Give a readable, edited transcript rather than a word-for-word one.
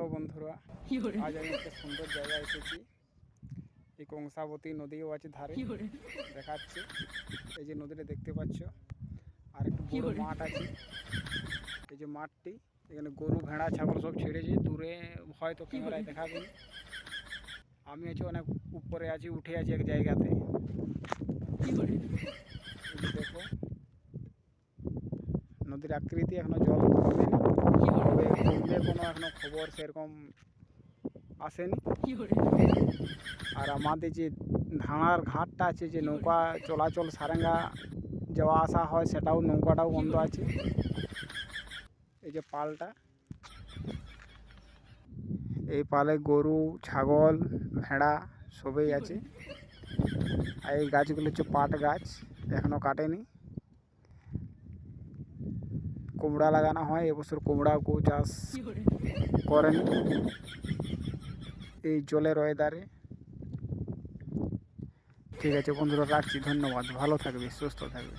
Hello বন্ধুরা, আজ আমি একটা সুন্দর জায়গায় এসেছি। এই কংসাবতী নদীও আছে ধারে, দেখাচ্ছে। এই যে নদীটা দেখতে পাচ্ছ, আর একটু বড় মাঠ আছে। এই যে মাঠটি, এখানে গরু ভেড়া ছাগল সব ছেড়েছে। দূরে হয়তো ক্যামেরায় দেখাবে। আমি আছি অনেক উপরে আছি, উঠে আছি এক জায়গাতে। এই যে দেখো, নদীর আকৃতি এখনো জল কমেনি, তবে কমবে কোনো এখনো খবর সেরকম আসেনি। আর আমাদের যে ধানার ঘাটটা আছে, যে নৌকা চলাচল সারেঙ্গা যাওয়া আসা হয়, সেটাও নৌকাটাও বন্ধ আছে। এই যে পালটা, এই পালে গরু ছাগল ভেড়া সবই আছে। আর এই গাছগুলো হচ্ছে পাট গাছ, এখনো কাটেনি। কুমড়া লাগানো হয়, এবছর কুমড়া কেউ চাষ করেনি এই জলের ওয়েদারে। ঠিক আছে বন্ধুরা, রাখছি। ধন্যবাদ, ভালো থাকবে, সুস্থ থাকবে।